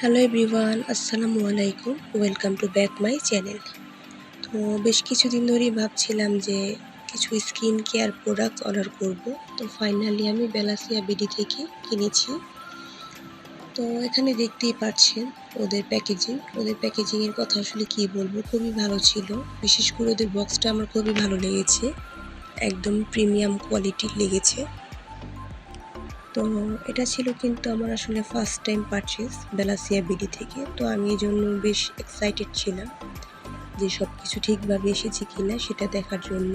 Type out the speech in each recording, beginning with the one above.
Hello everyone, আসসালামু আলাইকুম। Welcome to back my channel. তো বেশ কিছুদিন ধরেই ভাবছিলাম যে কিছু স্কিন কেয়ার প্রোডাক্ট অর্ডার করব। তো ফাইনালি আমি বেলাসিয়া বিডি থেকে কিনেছি। তো এখানে দেখতেই পাচ্ছেন ওদের প্যাকেজিংয়ের কথা আসলে কি বলবো, খুবই ভালো ছিল। বিশেষ করে ওদের বক্সটা আমার খুবই ভালো লেগেছে, একদম প্রিমিয়াম কোয়ালিটির লেগেছে। তো এটা ছিল কিন্তু আমার আসলে ফার্স্ট টাইম পারচেজ বেলাসিয়া বিডি থেকে। তো আমি এই জন্য বেশ এক্সাইটেড ছিলাম যে সব কিছু ঠিকভাবে এসেছে কিনা সেটা দেখার জন্য।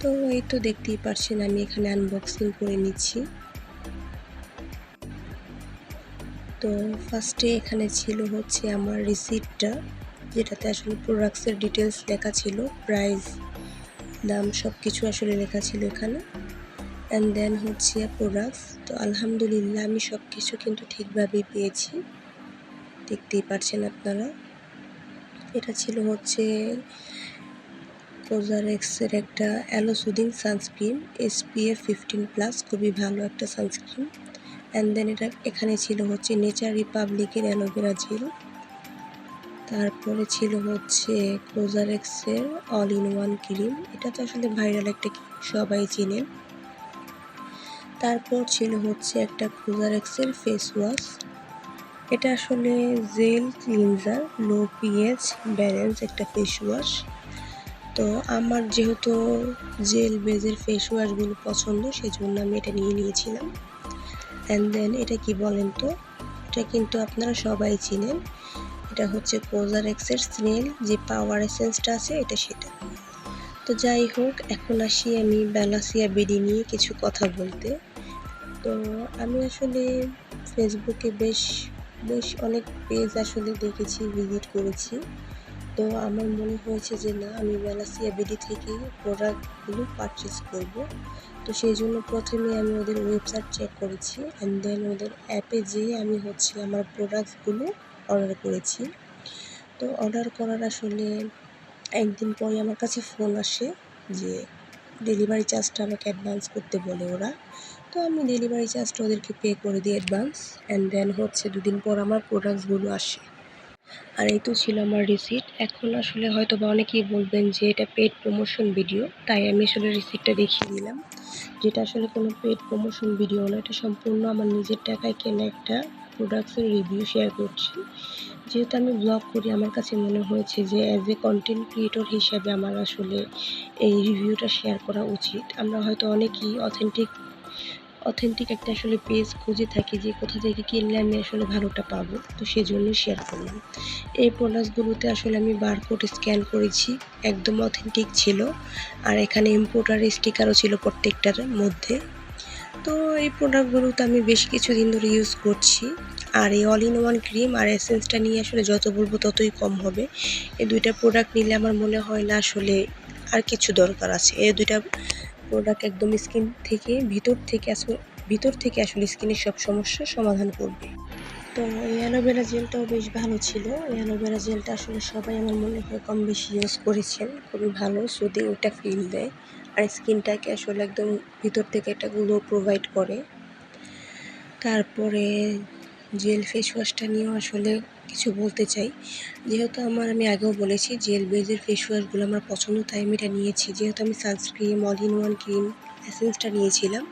তো এই তো দেখতেই পারছেন আমি এখানে আনবক্সিং করে নিচ্ছি। তো ফার্স্টে এখানে ছিল হচ্ছে আমার রিসিপ্টটা, যেটাতে আসলে প্রোডাক্টসের ডিটেলস লেখা ছিল, প্রাইস, দাম সব কিছু আসলে লেখা ছিল এখানে। অ্যান্ড দেন হচ্ছে প্রোডাক্টস। তো আলহামদুলিল্লাহ আমি সব কিছু কিন্তু ঠিকভাবেই পেয়েছি, দেখতেই পাচ্ছেন আপনারা। এটা ছিল হচ্ছে কোজারেক্সের একটা অ্যালো সুদিং সানস্ক্রিন, SPF 15+, খুবই ভালো একটা সানস্ক্রিন। অ্যান্ড দেন এখানে ছিল হচ্ছে নেচার রিপাবলিকের অ্যালোভেরা জেল। তারপরে ছিল হচ্ছে কোজারেক্সের অল ইন ওয়ান ক্রিম, এটা তো আসলে ভাইরাল একটা ক্রিম, সবাই চেনেন। তারপর ছিল হচ্ছে একটা কোজারেক্সের ফেস ওয়াশ, এটা আসলে gel cleanser, low pH balance একটা ফেস ওয়াশ। তো আমার যেহেতু জেল বেজের ফেস ওয়াশগুলো পছন্দ, সেজন্য আমি এটা নিয়ে নিয়েছিলাম। অ্যান্ড দেন এটা কি বলেন তো, এটা কিন্তু আপনারা সবাই চিনেন, এটা হচ্ছে কোজারেক্সের স্নেল যে পাওয়ার এসেন্সটা আছে, এটা সেটা। তো যাই হোক, এখন আসি আমি বেলাসিয়া বিডি নিয়ে কিছু কথা বলতে। তো আমি আসলে ফেসবুকে বেশ বেশ অনেক পেজ আসলে দেখেছি, ভিজিট করেছি। তো আমার মনে হয়েছে যে না, আমি বেলাসিয়া বিডি থেকে প্রোডাক্টগুলো পারচেজ করব। তো সেই জন্য প্রথমে আমি ওদের ওয়েবসাইট চেক করেছি, অ্যান্ড দেন ওদের অ্যাপে যেয়ে আমি হচ্ছে আমার প্রোডাক্টসগুলো অর্ডার করেছি। তো অর্ডার করার আসলে একদিন পরে আমার কাছে ফোন আসে যে ডেলিভারি চার্জটা আমাকে অ্যাডভান্স করতে বলে ওরা। তো আমি ডেলিভারি চার্জটা ওদেরকে পে করে দিই অ্যাডভান্স। অ্যান্ড দেন হচ্ছে দুদিন পর আমার প্রোডাক্টসগুলো আসে। আর এই তো ছিল আমার রিসিট। এখন আসলে হয়তো বা অনেকেই বলবেন যে এটা পেড প্রমোশন ভিডিও, তাই আমি আসলে রিসিটটা দেখিয়ে দিলাম, যেটা আসলে কোনো পেড প্রমোশন ভিডিও না, এটা সম্পূর্ণ আমার নিজের টাকায় কেনা একটা প্রোডাক্টসের রিভিউ শেয়ার করছি। যেহেতু আমি ব্লগ করি, আমার কাছে মনে হয়েছে যে অ্যাজ এ কন্টেন্ট ক্রিয়েটর হিসাবে আমার আসলে এই রিভিউটা শেয়ার করা উচিত। আমরা হয়তো অনেকেই অথেন্টিক একটা আসলে পেজ খুঁজে থাকি যে কোথা থেকে কিনলে আমি আসলে ভালোটা পাবো, তো সেজন্য শেয়ার করলাম। এই প্রোডাক্টসগুলোতে আসলে আমি বারকোড স্ক্যান করেছি, একদম অথেন্টিক ছিল। আর এখানে ইম্পোর্টার স্টিকারও ছিল প্রত্যেকটার মধ্যে। তো এই প্রোডাক্টগুলো তো আমি বেশ কিছুদিন ধরে ইউজ করছি। আর এই অল ইন ওয়ান ক্রিম আর এসেন্সটা নিয়ে আসলে যত বলবো ততই কম হবে। এই দুইটা প্রোডাক্ট নিলে আমার মনে হয় না আসলে আর কিছু দরকার আছে। এই দুইটা প্রোডাক্ট একদম স্কিন থেকে ভিতর থেকে আসলে স্কিনের সব সমস্যার সমাধান করবে। তো এই অ্যালোভেরা জেলটাও বেশ ভালো ছিল। এই অ্যালোভেরা জেলটা আসলে সবাই আমার মনে হয় কম বেশি ইউজ করেছেন, খুবই ভালো, সুদিং একটা ফিল দেয় আর স্কিনটাকে আসলে একদম ভিতর থেকে একটা গ্লো প্রোভাইড করে। তারপরে জেল ফেস ওয়াশটা নিয়েও আসলে কিছু বলতে চাই। যেহেতু আমি আগেও বলেছি জেল বেজের ফেস ওয়াশগুলো আমার পছন্দ, তাই আমি এটা নিয়েছি। যেহেতু আমি sunscreen, all in one cream, এসেন্সটা নিয়েছিলাম,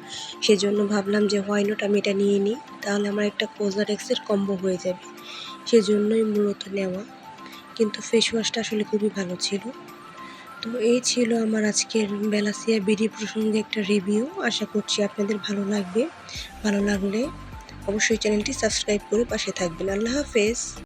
সেজন্য ভাবলাম যে হোয়াই নট আমি এটা নিয়ে নিই, তাহলে আমার একটা কোজারেক্সের কম্বো হয়ে যাবে, সেজন্যই মূলত নেওয়া। কিন্তু ফেস ওয়াশটা আসলে খুবই ভালো ছিল। তো এই ছিল আমার আজকের বেলাসিয়া বিডি প্রসঙ্গে একটা রিভিউ। আশা করছি আপনাদের ভালো লাগবে। ভালো লাগলে অবশ্যই চ্যানেলটি সাবস্ক্রাইব করে পাশে থাকবেন। আল্লাহ হাফেজ।